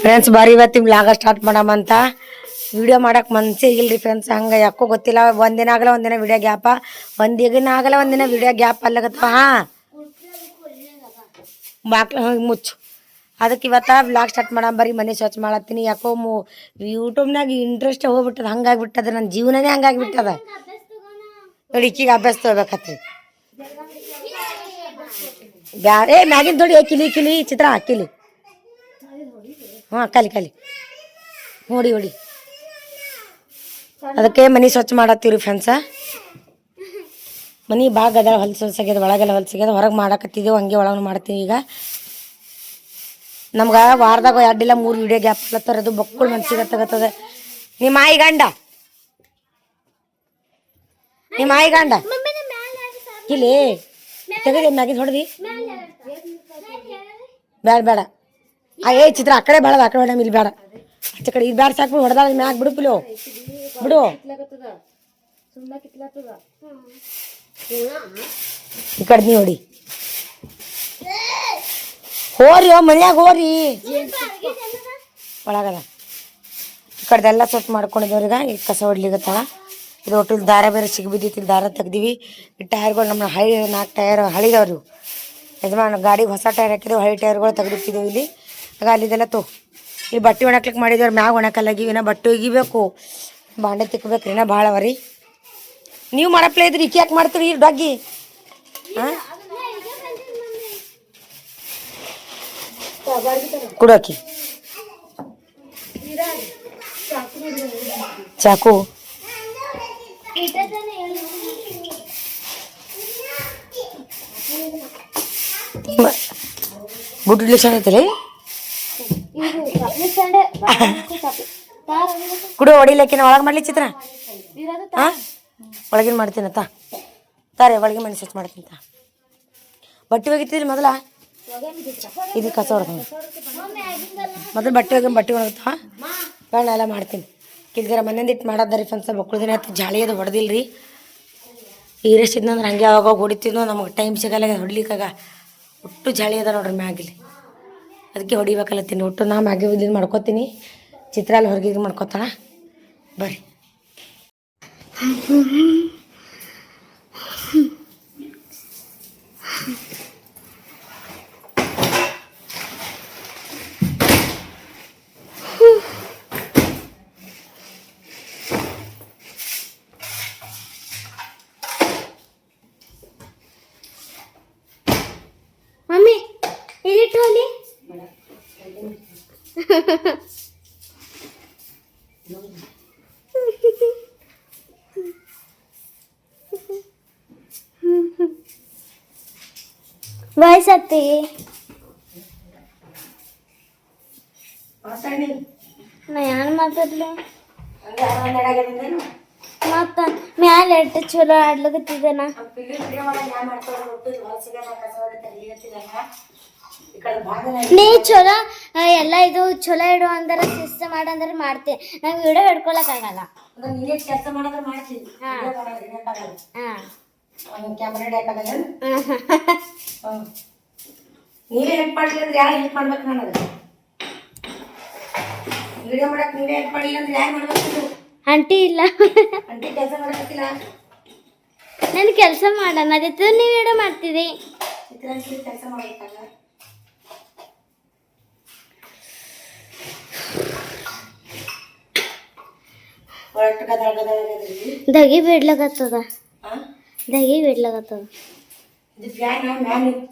Friends ಬಾರಿ ಇವತ್ತು ವ್ಲಾಗ start ಮಾಡಮಂತ video ಮಾಡಕ್ಕೆ ಮನಸ್ಸೇ ಇಲ್ರಿ ಫ್ರೆಂಡ್ಸ್. ಹಂಗೆ ಯಾಕೋ ಗೊತ್ತಿಲ್ಲ, ಒಂದಿನ ಆಗಲ್ಲ ಒಂದಿನ ವಿಡಿಯೋ ಗ್ಯಾಪ, ಒಂದಿನ ಆಗಲ್ಲ ಒಂದಿನ ವಿಡಿಯೋ ಗ್ಯಾಪ್ ಅಲ್ಲಗತ್ತವ. ಬಾಕ್ಲ ಮುಚ್ಚು. ಅದಕ್ಕೆ ಇವತ್ತು ವ್ಲಾಗ್ ಸ್ಟಾರ್ಟ್ ಮಾಡಮ್. ಬರೀ ಮನೆ ಸ್ವಚ್ಛ ಮಾಡತ್ತೀನಿ. ಯಾಕೋ ಯೂಟ್ಯೂಬ್ನಾಗ ಇಂಟ್ರೆಸ್ಟ್ ಹೋಗ್ಬಿಟ್ಟದ, ಹಂಗಾಗಿಬಿಟ್ಟದ ನನ್ನ ಜೀವನನೇ ಹಂಗಾಗಿಬಿಟ್ಟದ. ನೋಡಿ ಈಕಿಗೆ ಅಭ್ಯಾಸ ತೊಗೋಬೇಕತ್ರಿ. ಬ್ಯಾರೆ ಮ್ಯಾಗಿನ ದೊಡ್ಡಿ ಕಿಲಿ ಕಿಲಿ ಚಿತ್ರ ಕಿಲಿ. ಹಾಂ ಕಲಿ ಕಲಿ ನೋಡಿ ಹೊಡಿ. ಅದಕ್ಕೆ ಮನೆ ಸ್ವಚ್ಛ ಮಾಡತ್ತೀವ್ರಿ ಫ್ರೆಂಡ್ಸ. ಮನೆ ಭಾಳ ಗದ ಹೊಲಸಾಗ್ಯದ, ಒಳಗೆಲ್ಲ ಹೊಲಸಾಗ್ಯದ, ಹೊರಗೆ ಮಾಡಕತ್ತಿದ್ದೆವು. ಹಂಗೆ ಒಳಗೆ ಮಾಡ್ತೀವಿ. ಈಗ ನಮ್ಗೆ ವಾರದಾಗ 2 ಇಲ್ಲ 3 ವಿಡಿಯೋ ಗ್ಯಾಪ್ ಆಗ್ಲತ್ತಾರ. ಅದು ಬಕ್ಕುಳು ಮನ್ಸಿಗೆ ತಗತ್ತದ. ನಿಮ್ಮ ಆಯಿ ಗಂಡ ಇಲ್ಲಿ ತೆಗದಿ ಮ್ಯಾಗಿನ ಹೊಡೆದಿ ಬೇಡ ಬೇಡ. ಚಿತ್ರ ಆ ಕಡೆ ಬೇಡ, ಆ ಕಡೆ ಮೇಡಮ್ ಇಲ್ಲಿ ಬೇಡ, ಆಚೆ ಕಡೆ ಇದು ಬೇಡ. ಸಾಕು ಹೊಡೆದಾಗ ಮ್ಯಾಗ ಬಿಡು ಪಿಲೋ ಬಿಡು. ಈ ಕಡೆ ನೀ ಹೊಡಿ. ಹೋರಿ ಮನ್ಯಾಗ ಹೋರಿ, ಒಳಗದ. ಈ ಕಡೆದೆಲ್ಲ ಸ್ವಚ್ಛ ಮಾಡ್ಕೊಂಡಿದ್ದವ್ರೀಗ. ಈಗ ಕಸ ಹೊಡ್ಲಿಗತ್ತಾಳ. ಇದು ಒಟ್ಟು ದಾರ ಬೇರೆ ಸಿಗ್ಬಿದ್ದೈತಿ. ದಾರ ತೆಗ್ದೀವಿ. ಈ ಟೈರ್ಗಳು ನಮ್ಮ 4 ಟೈರ್ ಹಳಿದವ್ರಿ. ಯಜಮಾನ ಗಾಡಿಗೆ ಹೊಸ ಟೈರ್ ಹಾಕಿದೆವು, ಹಳಿ ಟೈರ್ಗಳು ತೆಗೆದಿಟ್ಟಿದ್ದೇವೆ ಇಲ್ಲಿ. ಆಗ ಅಲ್ಲಿದೆಲ್ಲ ಇಲ್ಲಿ ಬಟ್ಟೆ ಒಣಕ್ಲಿಕ್ಕೆ ಮಾಡಿದವ್ರು. ಮ್ಯಾಗ ಒಣಕಲ್ಲಾಗಿವಿ. ಇನ್ನ ಬಟ್ಟೆ ಒಗಿಬೇಕು, ಬಾಂಡೆ ತಿಕ್ಬೇಕ್ರಿ. ಇನ್ನ ಭಾಳ ಅವರಿ. ನೀವು ಮಾಡಪ್ಲೇ ಇದ್ರಿ, ಈಕೆ ಯಾಕೆ ಮಾಡ್ತೀರಿ ಡೊಗ್ಗಿ? ಹಾಂ ಕುಡೋಕಿ ಚಾಕು. ಗುಡ್ಲಿ ಚಂದ ಐತಲ್ಲ ಕುಡು. ಹೊಡಿಲಕ್ಕಿನ ಒಳಗೆ ಮಾಡ್ಲಿ ಚಿತ್ರ. ಹಾಂ ಒಳಗಿನ ಮಾಡ್ತೀನತ್ತ ತಾರೆ. ಒಳಗೆ ಮನೆ ಸ್ವಚ್ಛ ಮಾಡ್ತೀನಿ. ಬಟ್ಟೆ ಒಗಿತಿದ್ರಿ ಮೊದಲ. ಇದು ಕಸ ಹೊಡ್ತೀನಿ ಮೊದಲು. ಬಟ್ಟೆ ಒಣಗುತ್ತಾ ಬೇಡ ಎಲ್ಲ ಮಾಡ್ತೀನಿ. ಕಿಲ್ಗರ ಮನೆಯಿಂದಿಟ್ಟು ಮಾಡೋದಾರಿ ಫ್ರೆಂಡ್ಸ. ಮಕ್ಕಳು ದಿನ ಆಯ್ತು ಜಾಳಿ ಅದು ಹೊಡೆದಿಲ್ರಿ. ಈರೆಷ್ಟಿದ್ನಂದ್ರೆ ಹಂಗೆ ಆವಾಗ ಹೊಡಿತಿದ್ನೋ. ನಮಗೆ ಟೈಮ್ ಸಿಗಲ್ಲ ಹೊಡ್ಲಿಕ್ಕಾಗ. ಒಟ್ಟು ಜಾಳಿ ಅದ ನೋಡ್ರಿ ಮ್ಯಾಗಿಲಿ. ಅದಕ್ಕೆ ಹೊಡಿಬೇಕಲ್ಲತ್ತೀನಿ. ಒಟ್ಟು ನಾ ಮ್ಯಾಗೆ ಇದನ್ನು ಮಾಡ್ಕೊತೀನಿ. ಚಿತ್ರ ಅಲ್ಲಿ ಹೊರಗೆ ಇದು ಮಾಡ್ಕೊತಾಳ. ಬರ್ರಿ. ಮಮ್ಮಿ ಇಲ್ಲಿಟ್ಟು ಹೋಲಿ. ವಯಸ್ಸತ್ತಿ ನಾ ಯಾರು ಮಾತಾಡ್ಲಿ ಮತ್ತ ಮ್ಯಾಲ ಎಟ್ಟು ಚಲೋ ಆಡ್ಲಕತ್ತಿದ್ದೇನ. ನೀ ಚಲೋ ಎಲ್ಲ ಇದು ಚಲೋ ಇಡು ಅಂದ್ರೆ ಸಿಸ್ಟಮ್ ಮಾಡಂದ್ರೆ ಮಾಡ್ತೀನಿ. ನಂಗೆ ವಿಡಿಯೋ ಹಿಡ್ಕೊಳಕ್ ಆಗಲ್ಲ. ನೀವೇ ಹೆಲ್ಪ್ ಮಾಡಲಿಲ್ಲ ಅಂದ್ರೆ ಯಾರು ಹೆಲ್ಪ್ ಮಾಡ್ಬೇಕು? ನನಗೆ ವಿಡಿಯೋ ಮಾಡಕ್ಕೆ ನೀವೇ ಹೆಲ್ಪ್ ಮಾಡಲಿಲ್ಲ ಅಂದ್ರೆ ಯಾರು ಮಾಡ್ಬೇಕು? ಆಂಟಿ ಇಲ್ಲ, ಆಂಟಿ ಕೆಲಸ ಮಾಡಕತ್ತಿಲ್ಲ. ನಾನು ಕೆಲಸ ಮಾಡೋಣ ಅದಿತ್ತು, ನೀವು ವಿಡಿಯೋ ಮಾಡ್ತೀರಿ. ಕೆಲಸ ಮಾಡಬೇಕಾಗ ದಗಿ ಬಿಡ್ಲಾಗತ್ತದ. ದಗಿ ಬಿಡ್ಲಾಗತ್ತದ.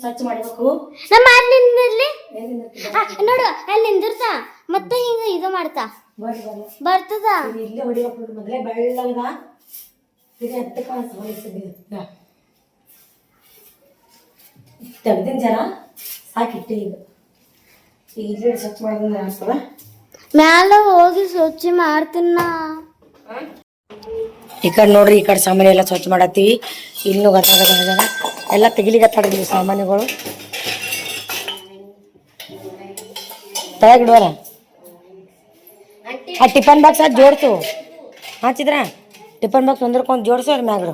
ಸ್ವಚ್ಛ ಮಾಡಬೇಕು. ನಮ್ಮ ಅಲ್ಲಿಂದಿರ್ಲಿ ನೋಡು, ಅಲ್ಲಿ ನಿಂದಿರ್ತಾ ಮತ್ತೆ ಹಿಂಗ ಇದು ಮಾಡ್ತಾ ಬರ್ತದ. ಇಲ್ಲೇ ಹೊಡಿಬೇಕು. ಮೊದಲೇ ಬೆಳ್ಳಗ ತೆಗ್ದಿನ ಜನ ಸಾಕಿಟ್ಟೆ. ಈಗ ಇಲ್ಲೇ ಸ್ವಚ್ಛ ಮಾಡೋದು ಅನ್ಸ್ತದ. ಮ್ಯಾಲ ಹೋಗಿ ಸ್ವಚ್ಛ ಮಾಡ್ತೀನ. ಈ ಕಡೆ ನೋಡ್ರಿ, ಈ ಕಡೆ ಸಾಮಾನು ಎಲ್ಲ ಸ್ವಚ್ಛ ಮಾಡತ್ತೀವಿ. ಇನ್ನೂ ಗತ್ತಾಗ ಎಲ್ಲ ತೆಗಿಲಿಗತ್ತಾಡ್ರಿ ಸಾಮಾನುಗಳು. ತೆಗಿಡುವಲ್ಲ ಆ ಟಿಫನ್ ಬಾಕ್ಸ್ ಅದು ಜೋಡ್ಸು. ಹಾಚಿದ್ರ ಟಿಫನ್ ಬಾಕ್ಸ್ ಒಂದ್ರಕ್ಕೊಂದು ಜೋಡಿಸು. ಅದ್ರ ಮ್ಯಾಗಡು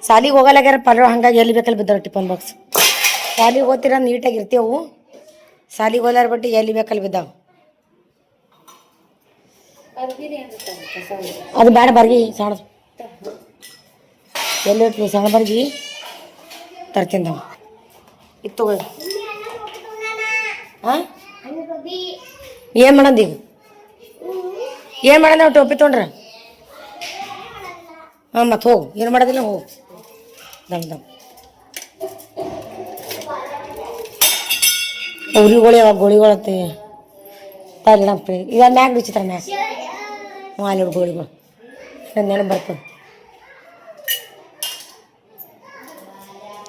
ಸಾಲಿಗೆ ಹೋಗಲ್ಲಾಗ್ಯಾರ ಪರ್ವ. ಹಂಗಾಗಿ ಎಲ್ಲಿ ಬೇಕಲ್ಲಿ ಬಿದ್ದಾರ ಟಿಫನ್ ಬಾಕ್ಸ್. ಸಾಲಿಗೆ ಹೋಗ್ತೀರ ನೀಟಾಗಿ ಇರ್ತೇವು. ಸಾಲಿಗೆ ಹೋಲಾರ ಬಟ್ಟೆ ಎಲ್ಲಿ ಬೇಕಲ್ಲಿ ಬಿದ್ದಾವ. ಅದು ಬೇಡ ಬರ್ಗಿ ಸಣ್ಣದು ಎಲ್ಲಿ ಇಟ್ಟು ಸಣ್ಣ ಬರ್ಗಿ ತರ್ತೀನಿ ನಾವು. ಇದು ತಗೊಳ್ಳಿ. ಹಾಂ ಏನು ಮಾಡಂದ ಈಗ? ಏನು ಮಾಡೋಣ ನಾವು ಟೋಪಿ ತೊಗೊಂಡ್ರೆ? ಹಾಂ ಮತ್ತೆ ಹೋಗು, ಏನು ಮಾಡೋದಿಲ್ಲ ಹೋಗು. ದಮ್ ಉರಿಗಳು ಯಾವಾಗ ಗೋಳಿಗಳತ್ತೆ ತರಲಿ ನಮ್ಮ ಈಗ ಮ್ಯಾಗ ಬಿಚ್ಚಿತ್ರ ಮ್ಯಾಗ ಅಲ್ಲಿ ಗೋಳಿಗಳು ನನ್ನ ನೆನಪು ಬರ್ತದೆ.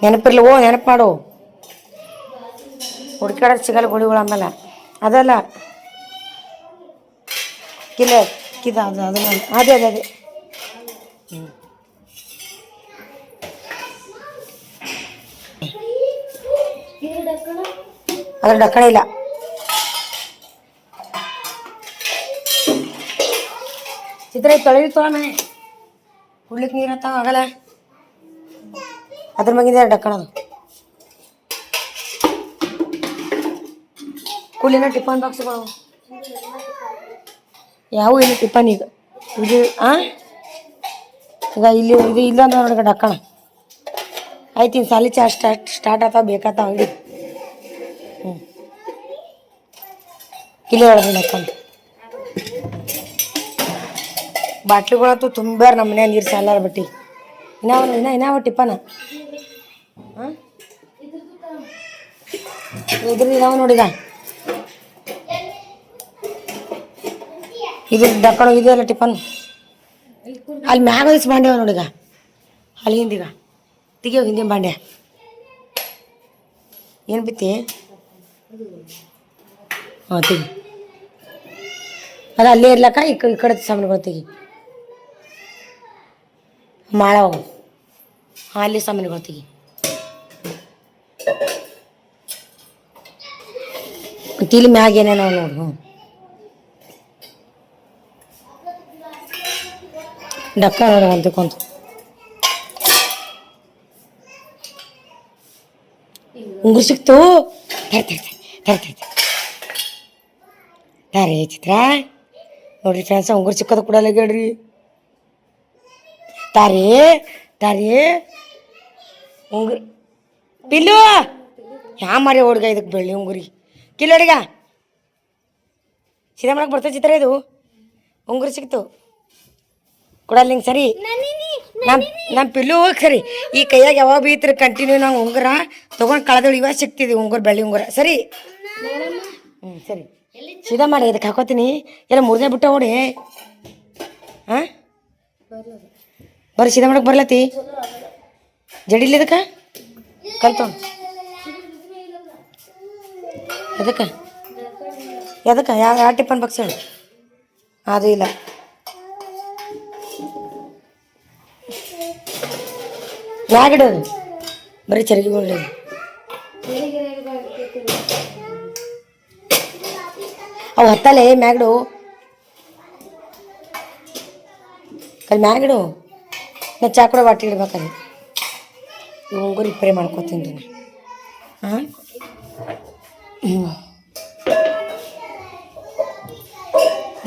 ನೆನಪಿರ್ಲಿ ಓ ನೆನಪು ಮಾಡು. ಹುಡ್ಕಾಡೋದು ಸಿಗಲ್ಲ ಗೋಳಿಗಳು ಆಮೇಲೆ. ಅದಲ್ಲ ಕಿಲ್ಲ ಕಿದ ಅದು ಅದನ್ನ ಅದೇ ಅದೇ ಅದೇ ಅದ್ರ ಡಕ್ಕಣ ಇಲ್ಲ. ಚಿತ್ರ ತೊಳೆದು ತೊಗೊಳಮನೆ ಕುಡ್ಲಿಕ್ಕೆ ನೀರು ಹತ್ತಾವ ಆಗಲ್ಲ. ಅದ್ರ ಮ್ಯಾಗಿಂದ ಡಕ್ಕಣದು ಕುಳ್ಳಿನ ಟಿಫನ್ ಬಾಕ್ಸ್ಗಳು ಯಾವ ಇಲ್ಲ ಟಿಫನ್ ಈಗ ಇದು ಈಗ ಇಲ್ಲಿ ಇದು ಇಲ್ಲ ಅಂದ್ರೆ ನೋಡ್ರಿ ಡಕ್ಕಣ ಆಯ್ತು. ಇನ್ನು ಸಾಲಿ ಚಾ ಸ್ಟಾರ್ಟ್ ಆಗ್ತಾವ ಬೇಕಾತಾವ ಅಂಗಡಿ. ಇಲ್ಲಿ ಒಳಗೆ ಡಕ್ಕಣ ಬಾಟ್ಲಿಗಳಂತೂ ತುಂಬ್ಯಾರ ನಮ್ಮ ಮನ್ಯಾಗ ನೀರು ಸಾಲಾರ ಬಟ್ಟಿ. ಇನ್ನಾವ ಟಿಫನ ಹಾಂ ಇದ್ರ ಇದಾವ ನೋಡಿದ ಇದು ಡಕ್ಕಣ ಇದೆಯಲ್ಲ ಟಿಫನ್ ಅಲ್ಲಿ ಮ್ಯಾಗ ವಯಸ್ಸು ಬಾಂಡ್ಯವ ನೋಡಿಗ ಅಲ್ಲಿ ಹಿಂದೀಗ ತೆಗಿಯೋ ಹಿಂದಿನ ಬಾಂಡ್ಯ ಏನು ಬಿತ್ತಿ ಹಾಂ ತೆಗಿ ಅದು ಅಲ್ಲೇ ಇರ್ಲಕ್ಕ ಈ ಕಡೆ ಸಾಮಾನುಗಳು ತೆಗಿ ಮಾಡವ ಹಾಂ ಅಲ್ಲಿ ಸಾಮಾನುಗಳು ತೆಗಿ. ಇಲ್ಲಿ ಮ್ಯಾಗ ಏನೇನೋ ನೋಡು. ಹ್ಞೂ ಡಕ್ಕ ನೋಡ ಅಂತಕೊಂತ ಉಂಗುರು ಸಿಕ್ತು. ತಾರೇ ಚಿತ್ರ ನೋಡ್ರಿ ಫ್ರೆಂಡ್ಸ ಉಂಗುರು ಸಿಕ್ಕದ ಕೊಡಲ್ಲ ಹೇಳ್ರಿ. ತಾರೇ ಉಂಗುರು ಪಿಲ್ಲು ಯಾ ಮಾರಿ ಹುಡ್ಗ ಇದಕ್ಕೆ ಬೆಳ್ಳಿ ಉಂಗುರಿ ಕಿಲ್ಲೋಡಿಗ ಸೀದಾ ಮಾಡಕ್ಕೆ ಬರ್ತದೆ ಚಿತ್ರ. ಇದು ಉಂಗುರು ಸಿಕ್ತು ಕೊಡಲ್ಲ ಹಿಂಗೆ ಸರಿ. ನಮ್ಮ ಪಿಲ್ಲು ಸರಿ ಈ ಕೈಯಾಗ ಯಾವಾಗ ಬೀತ್ರಿ ಕಂಟಿನ್ಯೂ ನಂಗೆ ಉಂಗುರ ತೊಗೊಂಡು ಕಳೆದಳು ಇವಾಗ ಸಿಕ್ತಿದ್ವಿ ಉಂಗುರು ಬೆಳ್ಳಿ ಉಂಗುರ ಸರಿ. ಸರಿ ಸೀದಾ ಮಾಡಿ ಇದಕ್ಕೆ ಹಾಕೋತೀನಿ. ಎಲ್ಲ ಮುರಿದೇ ಬಿಟ್ಟ ಓಡಿ. ಹಾಂ ಬರ್ರಿ ಸೀದಾ ಮಾಡಕ್ಕೆ ಬರ್ಲತ್ತಿ ಜಡಿಲಿ ಇದಕ್ಕೆ ಕಲ್ತು ಎದಕ್ಕೆ ಯಾವ ಟಿಫನ್ ಬಾಕ್ಸ್ ಹೇಳಿ ಅದು ಇಲ್ಲ. ಯಾಗಿಡೋದು ಬರೀ ಚರಗಿ ಗೊಂಡು ಅವು ಹತ್ತಲೆ ಮ್ಯಾಗಡು ಅಲ್ಲಿ ಮ್ಯಾಗಡು ನಾ ಚಾ ಕೂಡ ಬಾಟಿ ಇಡ್ಬೇಕಲ್ಲಿ. ಈ ಉಂಗುರು ಇಪ್ಪರೆ ಮಾಡ್ಕೋತೀನಿ ರೀ. ಹಾಂ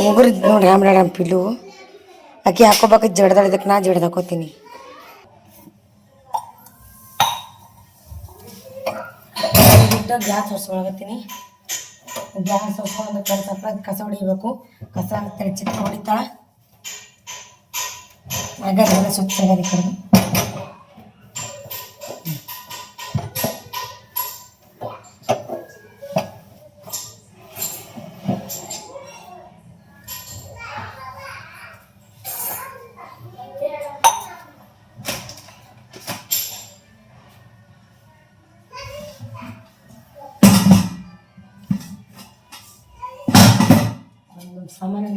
ಉಂಗುರು ನೋಡ್ರಿ ರಾಮ್ ಪಿಲ್ಲು ಅಕ್ಕಿ ಹಾಕೋಬೇಕು ಜಡ್ದಾಳ ಇದಕ್ಕೆ ನಾ ಜಡ್ದು ಹಾಕೋತೀನಿ. ಗ್ಯಾಸ್ ಹೊರ್ಸ್ಕೊಳಕತ್ತೀನಿ. ಗ್ಯಾಸ್ ಹೊರ್ಸ್ಕೊಂಡು ಕಸ ಹೊಡಿಬೇಕು. ಕಸ ಹಾಕ್ತಾರೆ ಚಿತ್ರ ಹೊಡಿತಾಳ ಹಾಗಾದ್ರೆ ಸ್ವಚ್ಛ ಆಗದೆ ಕಡೆದು. ಸಾಮಾನ್ಯ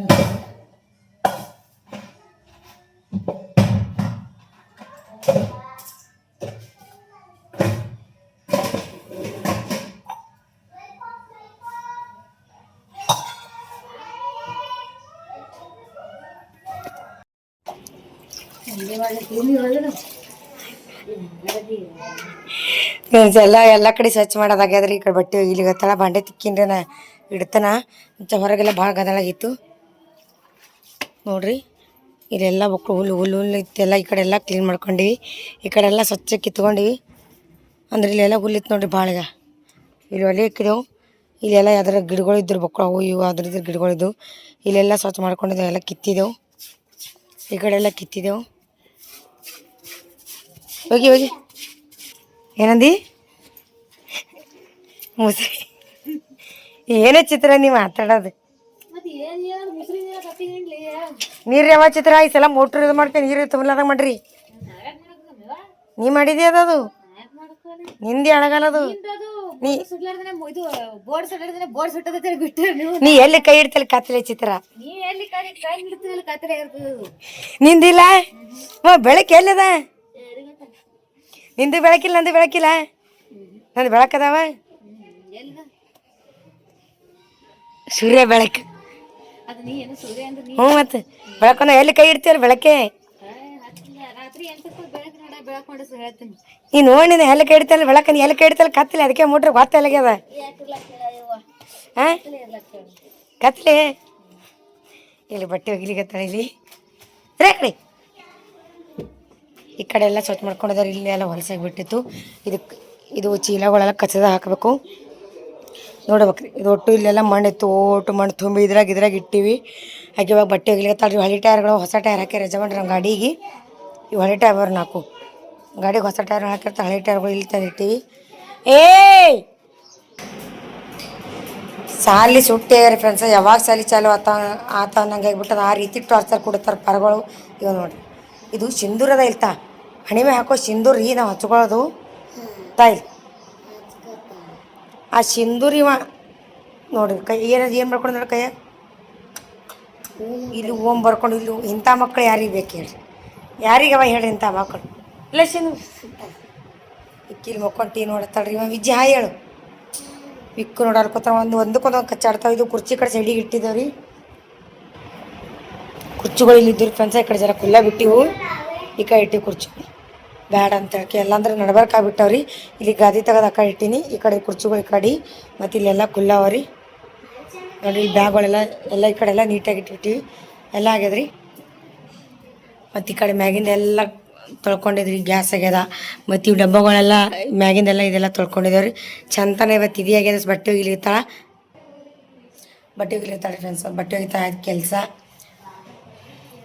ಎಲ್ಲ ಕಡೆ ಸ್ವಚ್ಛ ಮಾಡೋದಾಗ್ಯದ್ರಿ. ಈ ಕಡೆ ಬಟ್ಟೆ ಇಲ್ಲಿಗತ್ತಳ ಬಾಂಡೆ ತಿಕ್ಕಿನ್ರಿ ನಾ ಇಡ್ತಾನ. ಮತ್ತು ಹೊರಗೆಲ್ಲ ಭಾಳ ಗದಲಾಗಿತ್ತು ನೋಡ್ರಿ. ಇಲ್ಲೆಲ್ಲ ಮಕ್ಕಳು ಹುಲ್ಲು ಇತ್ತೆಲ್ಲ ಈ ಕಡೆ ಎಲ್ಲ ಕ್ಲೀನ್ ಮಾಡ್ಕೊಂಡಿವಿ. ಈ ಕಡೆ ಎಲ್ಲ ಸ್ವಚ್ಛ ಕಿತ್ಕೊಂಡಿವಿ. ಅಂದ್ರೆ ಇಲ್ಲೆಲ್ಲ ಹುಲ್ಲಿತ್ತು ನೋಡ್ರಿ ಭಾಳಗ. ಇಲ್ಲಿ ಒಲೆ ಇಕ್ಕಿದೆವು. ಇಲ್ಲೆಲ್ಲ ಯಾವ್ದಾರ ಗಿಡಗಳು ಇದ್ರು ಮಕ್ಕಳು ಅವು ಇವು ಅದ್ರದ್ದು ಗಿಡಗಳಿದ್ದು ಇಲ್ಲೆಲ್ಲ ಸ್ವಚ್ಛ ಮಾಡ್ಕೊಂಡಿದ್ದೆವು. ಎಲ್ಲ ಕಿತ್ತಿದ್ದೆವು. ಈ ಕಡೆ ಎಲ್ಲ ಕಿತ್ತಿದ್ದೆವು. ಹೋಗಿ ಹೋಗಿ ಏನಂದಿ ಮುಸ್ರಿ ಏನೇ ಚಿತ್ರ ನೀವು ಮಾತಾಡೋದು ನೀರು ಯಾವ ಚಿತ್ರ ಈ ಸಲ ಮೋಟ್ರ್ ಇದು ಮಾಡ್ಕೊಂಡು ನೀರು ತುಂಬಲಾದಾಗ ಮಾಡ್ರಿ. ನೀ ಮಾಡಿದಿ ಅದದು ನಿಂದಿ ಅಳಗಲ್ಲದು. ನೀ ಎಲ್ಲಿ ಕೈ ಇಡ್ತಲ್ಲ ಕತ್ತಲೆ ಚಿತ್ರ ನಿಂದಿಲ್ಲ. ಬೆಳಕು ಎಲ್ಲಿದ? ನಿಂದು ಬೆಳಕಿಲ್ಲ ನಂದು ಬೆಳಕಿಲ್ಲ. ನಂದು ಬೆಳಕದಾವ. ಸೂರ್ಯ ಬೆಳಕು. ಹ್ಞೂ ಮತ್ತೆ ಬೆಳಕನ್ನ ಎಲ್ಲಿ ಕೈ ಇಡ್ತೀವಲ್ಲ ಬೆಳಕೆ. ನೀನು ನೋಡಿ ಎಲ್ಲಿ ಕೈ ಇಡ್ತಲ್ಲ ಬೆಳಕನ್ನ ಎಲ್ಲಿ ಕೈ ಇಡ್ತಲ್ಲ ಕತ್ತಲೆ ಅದಕ್ಕೆ ಮುಟ್ರೆ ಗೊತ್ತ ಎಲ್ಲಿಗ್ಯದ. ಹಾಂ ಕತ್ಲೆ ಇಲ್ಲಿ ಬಟ್ಟೆ ಒಗಿಲಿಗತ್ತಾಳ ಇಲ್ಲಿ ಕಡೆ. ಈ ಕಡೆ ಎಲ್ಲ ಸ್ವಚ್ಛ ಮಾಡ್ಕೊಂಡಿದ್ದಾರೆ. ಇಲ್ಲಿ ಎಲ್ಲ ಹೊಲಸಾಗಿ ಬಿಟ್ಟಿತ್ತು. ಇದು ಚೀಲಗಳೆಲ್ಲ ಕಚ್ಚದ ಹಾಕಬೇಕು ನೋಡ್ಬೇಕ್ರಿ. ಇದು ಒಟ್ಟು ಇಲ್ಲೆಲ್ಲ ಮಣ್ಣು ಇತ್ತು. ಮಣ್ಣು ತುಂಬಿ ಇದ್ರಾಗ ಇಟ್ಟಿವಿ. ಹಾಗೆ ಇವಾಗ ಬಟ್ಟೆ ಒಗಿಲಿಗತ್ತಾಳ್ರಿ. ಹಳೆ ಟೈರ್ಗಳು ಹೊಸ ಟೈರ್ ಹಾಕ್ಯಾರ ಯಜಮಾನ್ರಿ ನಮ್ಮ ಗಾಡಿಗೆ. ಇವು ಹಳೆ ಟೈರ್ ಬರೋ 4 ಗಾಡಿಗೆ ಹೊಸ ಟೈರ್ ಹಾಕಿರ್ತಾರೆ. ಹಳೆ ಟೈರ್ಗಳು ಇಲ್ಲಿ ತಂದು ಇಟ್ಟಿವಿ. ಸಾಲಿ ಸುಟ್ಟೇವ್ರಿ ಫ್ರೆಂಡ್ಸ್. ಯಾವಾಗ ಸಾಲಿ ಚಾಲು ಆತ ನಂಗೆ ಆಗ್ಬಿಟ್ಟದ. ಆ ರೀತಿ ಟಾರ್ಚರ್ ಕೊಡ್ತಾರೆ ಪರಗಳು. ಇವ ನೋಡ್ರಿ ಇದು ಸಿಂಧೂರದ ಇಲ್ತಾ ಹಣಿಮೆ ಹಾಕೋ ಸಿಂಧೂರು ರೀ ನಾವು ಹಚ್ಕೊಳ್ಳೋದು ತಾಯಿ. ಆ ಸಿಂಧೂರು ಇವ ನೋಡ್ರಿ ಕೈ ಏನು ಬರ್ಕೊಂಡು ನೋಡಿ ಕೈಯಾಗ ಇಲ್ಲಿ ಓಮ್ ಬರ್ಕೊಂಡು. ಇಲ್ಲಿ ಇಂಥ ಮಕ್ಕಳು ಯಾರಿಗೆ ಬೇಕು ಹೇಳ್ರಿ? ಯಾರಿಗವ ಹೇಳ್ರಿ ಇಂಥ ಮಕ್ಕಳು? ಇಲ್ಲ ಸಿಂಧು ಇಕ್ಕಿಲ್ಲಿ ಮಕ್ಕೊಂಡು ಟೀ ನೋಡ್ತಾಳ್ರಿ. ಇವ ವಿಜ್ಜಿ ಹಾಯ್ ಹೇಳು. ಇಕ್ಕು ನೋಡಲ್ಕೋತ ಒಂದಕ್ಕೊಂದು ಕಚ್ಚಾಡ್ತಾವೆ. ಇದು ಕುರ್ಚಿ ಕಡೆ ಸೈಡಿಗೆ ಇಟ್ಟಿದ್ದೇವ್ರಿ. ಕುರ್ಚಿಗಳು ಇಲ್ಲಿ ಇದ್ದಿರಿ ಫ್ರೆಂಡ್ಸ. ಈ ಕಡೆ ಜರ ಕುಲ್ಲ ಬಿಟ್ಟಿವು. ಈ ಕಡೆ ಇಟ್ಟಿವಿ ಕುರ್ಚಿ ಬ್ಯಾಡ ಅಂತ ಹೇಳಕ್ಕೆ. ಎಲ್ಲಂದ್ರೆ ನಡ್ಬರ್ಕಾಗ್ಬಿಟ್ಟವ್ರಿ. ಇಲ್ಲಿ ಗಾದಿ ತೆಗೆದು ಆ ಕಡೆ ಇಟ್ಟೀನಿ. ಈ ಕಡೆ ಕುರ್ಚಿಗಳು ಈ ಕಡೆ ಮತ್ತು ಇಲ್ಲೆಲ್ಲ ಕುಲ್ಲವರಿ ನೋಡಿ. ಈ ಬ್ಯಾಗ್ಗಳೆಲ್ಲ ಈ ಕಡೆ ಎಲ್ಲ ನೀಟಾಗಿ ಇಟ್ಬಿಟ್ಟಿವಿ. ಎಲ್ಲ ಆಗ್ಯದ್ರಿ. ಮತ್ತು ಈ ಕಡೆ ಮ್ಯಾಗಿಂದ ಎಲ್ಲ ತೊಳ್ಕೊಂಡಿದ್ರಿ. ಗ್ಯಾಸ್ ಆಗ್ಯದ. ಮತ್ತು ಇವು ಡಬ್ಬಗಳೆಲ್ಲ ಮ್ಯಾಗಿಂದೆಲ್ಲ ಇದೆಲ್ಲ ತೊಳ್ಕೊಂಡಿದ್ದೇವ್ರಿ. ಚಂತನ ಇವತ್ತು ಇದೇ ಆಗ್ಯದ. ಬಟ್ಟೆ ಒಗಿಲಿರ್ತಾಳೆ ಫ್ರೆಂಡ್ಸ್. ಬಟ್ಟೆ ಒಗಿತಾ ಆಯ್ತು ಕೆಲಸ.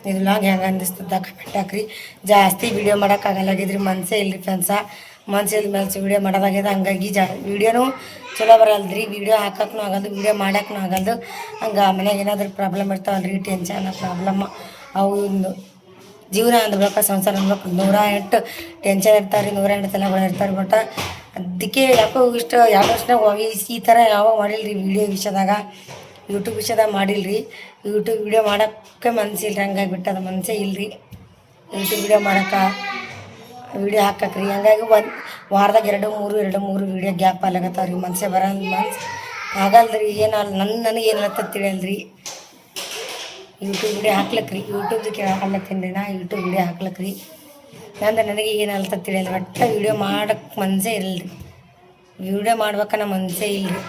ಇದು ಲಾಗ್ ಹೆಂಗೆ ಅಂದಿಸ್ತದ ಕಮೆಂಟ್ ಹಾಕ್ರಿ. ಜಾಸ್ತಿ ವೀಡಿಯೋ ಮಾಡೋಕ್ಕಾಗಲ್ಲಾಗಿದ್ರಿ. ಮನಸ್ಸೇ ಇಲ್ಲರಿ ಫ್ರೆಂಡ್ಸ. ಮನ್ಸಿಲ್ಲ ಮೇಲೆ ವೀಡಿಯೋ ಮಾಡೋದಾಗ್ಯದ. ಹಂಗಾಗಿ ವೀಡಿಯೋನೂ ಚಲೋ ಬರಲ್ರಿ. ವೀಡಿಯೋ ಹಾಕಕ್ಕೂ ಆಗಲ್ದು, ವೀಡಿಯೋ ಮಾಡೋಕ್ಕೂ ಆಗಲ್ದು. ಹಂಗೆ ಮನೆಯಾಗ ಏನಾದರೂ ಪ್ರಾಬ್ಲಮ್ ಇರ್ತಾವಲ್ರಿ, ಟೆನ್ಷನ್ ಪ್ರಾಬ್ಲಮ್ ಅವು ಒಂದು ಜೀವನ ಅಂದ್ಬೇಕು, ಸಂಸಾರ ಅನ್ಬೇಕು. 108 ಟೆನ್ಷನ್ ಇರ್ತಾರೆ, 108 ತಲೆಗಳು ಇರ್ತಾರೆ. ಬಟ್ ಅದಕ್ಕೆ ಯಾಕೋ ಇಷ್ಟು 2 ವರ್ಷನಾಗ ಈ ಥರ ಯಾವಾಗ ಮಾಡಿಲ್ರಿ ವೀಡಿಯೋ ವಿಷಯದಾಗ. ಯೂಟ್ಯೂಬ್ ವಿಷಯದಾಗ ಮಾಡಿಲ್ರಿ. ಯೂಟ್ಯೂಬ್ ವೀಡಿಯೋ ಮಾಡೋಕ್ಕೆ ಮನಸ್ಸಿಲ್ರಿ. ಹಂಗಾಗಿ ಬಿಟ್ಟದ ಮನಸ್ಸೇ ಇಲ್ಲರಿ ಯೂಟ್ಯೂಬ್ ವೀಡಿಯೋ ಮಾಡೋಕೆ, ವೀಡಿಯೋ ಹಾಕಕ್ರಿ. ಹಂಗಾಗಿ ಒಂದು ವಾರದಾಗ 2-3 ವೀಡಿಯೋ ಗ್ಯಾಪ್ ಆಗ್ಲಾಗತ್ತವ್ರಿ. ಮನಸ್ಸೇ ಮನ್ಸು ಆಗಲ್ರಿ. ಏನಲ್ಲ ನನಗೆ ಏನತ್ತ ತಿಳಿಯಲ್ರಿ. YouTube video ಹಾಕ್ಲಕ್ರಿ. ಯೂಟ್ಯೂಬ್ದಕ್ಕೆ ಹಾಕ್ಲತ್ತೀನಿ ನಾ. ಯೂಟ್ಯೂಬ್ ವೀಡಿಯೋ ಹಾಕ್ಲಕ್ರಿ ಅಂದ್ರೆ ನನಗೆ ಏನಲ್ತ ತಿಳಿಯಲ್ಲ. ಒಟ್ಟು ವೀಡಿಯೋ ಮಾಡೋಕ್ಕೆ ಮನಸ್ಸೇ ಇರಲ್ರಿ. ವೀಡಿಯೋ ಮಾಡ್ಬೇಕನ್ನ ಮನಸ್ಸೇ ಇಲ್ಲರಿ.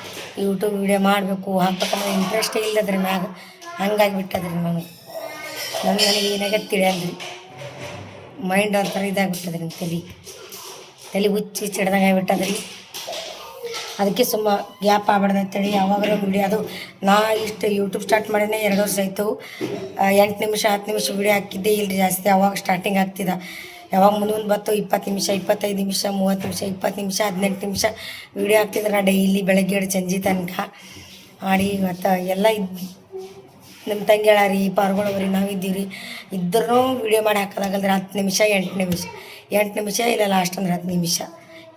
ಯೂಟ್ಯೂಬ್ ವೀಡಿಯೋ ಮಾಡಬೇಕು ಹಾಕ್ಬೇಕನ್ನೋ ಇಂಟ್ರೆಸ್ಟೇ ಇಲ್ಲದ್ರಿ ಮ್ಯಾಗ. ಹಂಗಾಗಿ ಬಿಟ್ಟದ್ರಿ ನನಗೆ ಏನಾಗತ್ತೆ ತಿಳಿಯಲ್ರಿ. ಮೈಂಡ್ ಒಂಥರ ಇದಾಗ್ಬಿಟ್ಟದ್ರಿ. ತಲೆ ಹುಚ್ಚಿ ಹಿಡ್ದಂಗೆ ಆಗಿಬಿಟ್ಟದ್ರಿ. ಅದಕ್ಕೆ ಸುಮ್ಮ ಗ್ಯಾಪ್ ಆಗ್ಬಾರ್ದು ಅಂತೇಳಿ ಯಾವಾಗಲೂ ವೀಡಿಯೋ ಅದು ನಾ ಇಷ್ಟು ಯೂಟ್ಯೂಬ್ ಸ್ಟಾರ್ಟ್ ಮಾಡಿನೇ 2 ವರ್ಷ ಆಯಿತು. 8 ನಿಮಿಷ 10 ನಿಮಿಷ ವೀಡಿಯೋ ಹಾಕಿದ್ದೇ ಇಲ್ಲರಿ ಜಾಸ್ತಿ. ಅವಾಗ ಸ್ಟಾರ್ಟಿಂಗ್ ಆಗ್ತಿದ್ದ. ಯಾವಾಗ ಮುಂದೆ ಬತ್ತು 20 ನಿಮಿಷ 25 ನಿಮಿಷ 30 ನಿಮಿಷ 20 ನಿಮಿಷ 18 ನಿಮಿಷ ವೀಡಿಯೋ ಹಾಕ್ತಿದ್ರೆ ನಾ ಡೈಲಿ ಬೆಳಗ್ಗೆ ಹಿಡಿದು ಸಂಜೆ ತನಕ ಮಾಡಿ. ಮತ್ತು ಎಲ್ಲ ನಮ್ಮ ತಂಗಿಯಾರಿ ಪಾರ್ಗೊಳವ್ರಿ ನಾವಿದ್ದೀವಿ ರೀ. ಇದ್ರೂ ವೀಡಿಯೋ ಮಾಡಿ ಹಾಕೋದಾಗಲ್ರಿ. 10 ನಿಮಿಷ 8 ನಿಮಿಷ ಇಲ್ಲ ಲಾಸ್ಟ್ ಅಂದ್ರೆ 10 ನಿಮಿಷ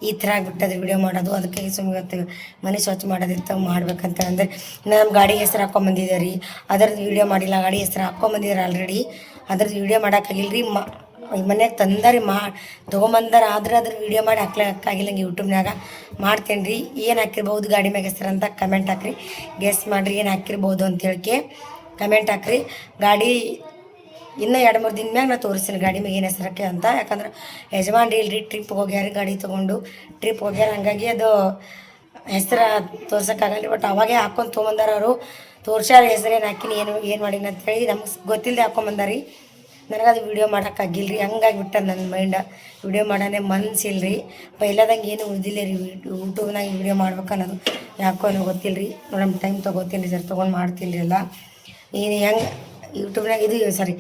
ಈ ಥರ ಆಗಿಬಿಟ್ಟದ್ರಿ ವೀಡಿಯೋ ಮಾಡೋದು. ಅದಕ್ಕೆ ಸುಮ್ಮನೆ ಮನೆ ಸ್ವಚ್ಛ ಮಾಡೋದಿರ್ತಾವೆ ಮಾಡ್ಬೇಕಂತ ಅಂದರೆ ನಮ್ಮ ಗಾಡಿ ಹೆಸ್ರು ಹಾಕ್ಕೊಂಬಂದಿದ್ದೆ ರೀ. ಅದರದ್ದು ವೀಡಿಯೋ ಮಾಡಿಲ್ಲ. ಗಾಡಿ ಹೆಸ್ರು ಹಾಕ್ಕೊಂಬಂದಿದ್ದಾರೆ ಆಲ್ರೆಡಿ. ಅದ್ರದ್ದು ವೀಡಿಯೋ ಮಾಡೋಕ್ಕಾಗಿಲ್ಲ ರೀ. ಮನ್ಯಾಗ ತಂದಾರಿ ತೊಗೊಂಬಂದಾರ. ಆದ್ರೆ ಅದ್ರ ವೀಡಿಯೋ ಮಾಡಿ ಹಾಕ್ಲಿಕ್ಕಾಗಿಲ್ಲ. ಹಂಗೆ ಯೂಟ್ಯೂಬ್ನಾಗ ಮಾಡ್ತೇನೆ ರೀ. ಏನು ಹಾಕಿರ್ಬೋದು ಗಾಡಿ ಮ್ಯಾಗ ಹೆಸ್ರು ಅಂತ ಕಮೆಂಟ್ ಹಾಕ್ರಿ. ಗೆಸ್ ಮಾಡಿರಿ ಏನು ಹಾಕಿರ್ಬೋದು ಅಂತ ಹೇಳಿಕೆ ಕಮೆಂಟ್ ಹಾಕ್ರಿ. ಗಾಡಿ ಇನ್ನೂ 2-3 ದಿನ ಮ್ಯಾಗ ನಾ ತೋರಿಸ್ತೀನಿ ಗಾಡಿ ಮ್ಯಾಗ ಏನು ಹೆಸರಕ್ಕೆ ಅಂತ. ಯಾಕಂದ್ರೆ ಯಜಮಾನ್ರಿ ಇಲ್ರಿ ಟ್ರಿಪ್ಗೆ ಹೋಗ್ಯಾರ ಗಾಡಿ ತೊಗೊಂಡು ಟ್ರಿಪ್ ಹೋಗ್ಯಾರ, ಹಂಗಾಗಿ ಅದು ಹೆಸರು ತೋರ್ಸೋಕ್ಕಾಗಲ್ಲ. ಬಟ್ ಅವಾಗೇ ಹಾಕ್ಕೊಂಡು ತೊಗೊಂಬಂದಾರ ಅವರು. ತೋರ್ಸ್ಯಾರ ಹೆಸರೇನು ಹಾಕಿನಿ ಏನು ಮಾಡೀನಿ ಅಂತೇಳಿ ನಮ್ಗೆ ಗೊತ್ತಿಲ್ಲದೆ ಹಾಕ್ಕೊಂಬಂದಾರಿ. ನನಗದು ವೀಡಿಯೋ ಮಾಡೋಕ್ಕಾಗಿಲ್ಲ ರೀ, ಹಂಗಾಗಿ ಬಿಟ್ಟ ನನ್ನ ಮೈಂಡ. ವೀಡಿಯೋ ಮಾಡೋದೇ ಮನ್ಸಿಲ್ಲ ರೀ. ಪೈಲಾದಂಗೆ ಏನು ಉಳಿದಿಲ್ಲ ರೀ ಯೂಟ್ಯೂಬ್ನಾಗ ವೀಡಿಯೋ ಮಾಡ್ಬೇಕು ಅನ್ನೋದು. ಯಾಕೋ ಏನೋ ಗೊತ್ತಿಲ್ಲ ರೀ. ನೋಡಮ್ ಟೈಮ್ ತೊಗೋತೀನಿ ರೀ ಸರ್, ತೊಗೊಂಡು ಮಾಡ್ತೀನಿ ರೀ ಎಲ್ಲ. ಏನು ಹೆಂಗೆ ಯೂಟ್ಯೂಬ್ನಾಗ ಇದು ಸಾರಿ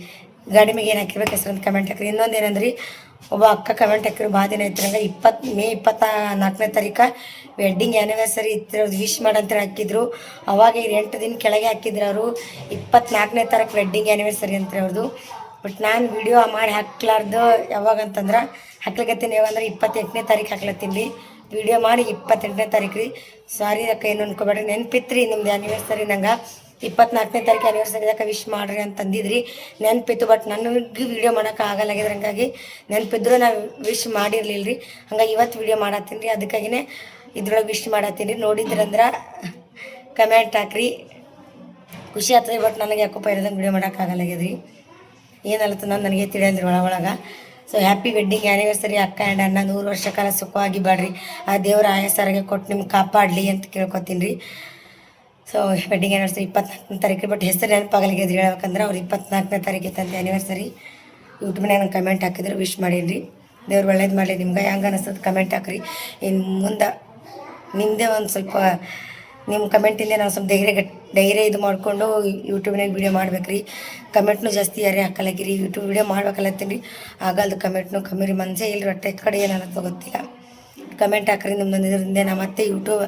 ಗಾಡಿ ಮ್ಯಾಗ ಏನು ಹಾಕಿರ್ಬೇಕು ಹೆಸರು ಅಂತ ಕಮೆಂಟ್ ಹಾಕಿರಿ. ಇನ್ನೊಂದು ಏನಂದ್ರಿ, ಒಬ್ಬ ಅಕ್ಕ ಕಮೆಂಟ್ ಹಾಕಿರು ಭಾಳ ದಿನ ಐತ್ರಿ. ಹಂಗೆ ಮೇ 24ನೇ ತಾರೀಕು ವೆಡ್ಡಿಂಗ್ ಆ್ಯನಿವರ್ಸರಿ ಇತ್ತಿರೋದು ವಿಶ್ ಮಾಡಂತೇಳಿ ಹಾಕಿದ್ರು. ಅವಾಗ 8 ದಿನ ಕೆಳಗೆ ಹಾಕಿದ್ರು ಅವರು. 24ನೇ ತಾರೀಕು ವೆಡ್ಡಿಂಗ್ ಆ್ಯನಿವರ್ಸರಿ ಅಂತ ಅವ್ರದ್ದು. ಬಟ್ ನಾನು ವೀಡಿಯೋ ಮಾಡಿ ಹಾಕ್ಲಾರ್ದು ಯಾವಾಗಂತಂದ್ರೆ ಹಾಕ್ಲಿಕತ್ತೀನಿ, ಯಾವಂದ್ರೆ 28ನೇ ತಾರೀಕು ಹಾಕ್ಲತ್ತೀನಿ ರೀ. ವೀಡಿಯೋ ಮಾಡಿ 28ನೇ ತಾರೀಕು ರೀ. ಸಾರಿ ಅಕ್ಕ, ಏನು ಅನ್ಕೋಬೇಡ್ರಿ, ನೆನಪಿತ್ತು ರೀ ನಿಮ್ದು ಆ್ಯನಿವರ್ಸರಿ. ನಂಗೆ 24ನೇ ತಾರೀಕು ಆ್ಯನಿವರ್ಸರಿ ಅದಕ್ಕೆ ವಿಶ್ ಮಾಡಿರಿ ಅಂತಂದಿದ್ರಿ, ನೆನಪಿತ್ತು. ಬಟ್ ನನಗೆ ವೀಡಿಯೋ ಮಾಡೋಕೆ ಆಗಲ್ಲಾಗಿದ್ರೆ, ಹಂಗಾಗಿ ನೆನಪಿದ್ರು ನಾನು ವಿಶ್ ಮಾಡಿರಲಿಲ್ಲ ರೀ. ಹಂಗಾಗಿ ಇವತ್ತು ವೀಡಿಯೋ ಮಾಡತ್ತೀನಿ ರೀ. ಅದಕ್ಕಾಗಿಯೇ ಇದ್ರೊಳಗೆ ವಿಶ್ ಮಾಡತ್ತೀನಿ ರೀ. ನೋಡಿದ್ರಂದ್ರೆ ಕಮೆಂಟ್ ಹಾಕ್ರಿ, ಖುಷಿ ಆಗ್ತದೆ. ಬಟ್ ನನಗೆ ಯಾಕೋ ಪೈರದಂಗೆ ವೀಡಿಯೋ ಮಾಡೋಕ್ಕಾಗಲ್ಲಾಗ್ಯದ ರೀ. ಏನಲ್ಲತ್ತ ನಾನು ನನಗೆ ತಿಳಿಯಲ್ರಿ ಒಳಗೆ. ಸೊ ಹ್ಯಾಪಿ ವೆಡ್ಡಿಂಗ್ ಆ್ಯನಿವರ್ಸರಿ ಅಕ್ಕ ಆ್ಯಂಡ್ ಅಣ್ಣ. 100 ವರ್ಷ ಕಾಲ ಸುಖವಾಗಿ ಬಾಡ್ರಿ, ಆ ದೇವರ ಆಯಸ್ಸರಿಗೆ ಕೊಟ್ಟು ನಿಮ್ಗೆ ಕಾಪಾಡಲಿ ಅಂತ ಕೇಳ್ಕೊತೀನಿ ರೀ. ಸೊ ವೆಡ್ಡಿಂಗ್ ಆ್ಯನಿವರ್ಸರಿ 24ನೇ ತಾರೀಕು. ಬಟ್ ಹೆಸರು ನೆನಪಾಗಲಿಗೆ ಹೇಳ್ಬೇಕಂದ್ರೆ ಅವ್ರು 24ನೇ ತಾರೀಕು ಇತ್ತಂತ ಆ್ಯನಿವರ್ಸರಿ. ಯೂಟ್ಯೂಬ್ನಾಗ ನಂಗೆ ಕಮೆಂಟ್ ಹಾಕಿದ್ರು, ವಿಶ್ ಮಾಡಿರಿ. ದೇವ್ರು ಒಳ್ಳೇದು ಮಾಡಲಿ ನಿಮ್ಗೆ. ಹೆಂಗೆ ಅನಿಸ್ತದೆ ಕಮೆಂಟ್ ಹಾಕ್ರಿ. ಇನ್ನು ಮುಂದೆ ನಿಮ್ಮದೇ ಒಂದು ಸ್ವಲ್ಪ ನಿಮ್ಮ ಕಮೆಂಟಿಂದ ನಾವು ಸ್ವಲ್ಪ ಧೈರ್ಯ ಇದು ಮಾಡಿಕೊಂಡು ಯೂಟ್ಯೂಬ್ನಾಗ ವೀಡಿಯೋ ಮಾಡ್ಬೇಕ್ರಿ. ಕಮೆಂಟ್ನು ಜಾಸ್ತಿ ಯಾರೇ ಹಾಕಲಾಗಿರಿ. ಯೂಟ್ಯೂಬ್ ವೀಡಿಯೋ ಮಾಡ್ಬೇಕಲ್ಲತ್ತೀನಿ ರೀ, ಆಗಲ್ದು ಕಮೆಂಟ್ನು ಕಮ್ಮಿ ರೀ. ಮನಸ್ಸೇ ಇಲ್ಲರಿ ಒಟ್ಟು ಈ ಕಡೆ ಏನಾಗುತ್ತೆ ಗೊತ್ತಿಲ್ಲ. ಕಮೆಂಟ್ ಹಾಕ್ರಿ ನಿಮ್ದೊಂದು ಇದರಿಂದ ನಾ ಮತ್ತೆ ಯೂಟ್ಯೂಬ್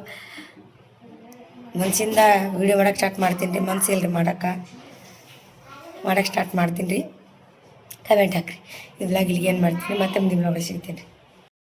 ಮನಸ್ಸಿಂದ ವೀಡಿಯೋ ಮಾಡೋಕ್ಕೆ ಸ್ಟಾರ್ಟ್ ಮಾಡ್ತೀನಿ ರೀ. ಮನಸ್ಸು ಇಲ್ಲರಿ ಮಾಡೋಕ್ಕೆ ಸ್ಟಾರ್ಟ್ ಮಾಡ್ತೀನಿ ರೀ. ಕಮೆಂಟ್ ಹಾಕ್ರಿ. ಈ ವ್ಲಾಗ್ ಇಲ್ಲಿಗೆ ಏನು ಮಾಡ್ತೀನಿ, ಮತ್ತೆ ಮುಂದಿನ ವ್ಲಾಗ್ ಸಿಗ್ತೀನಿ ರೀ.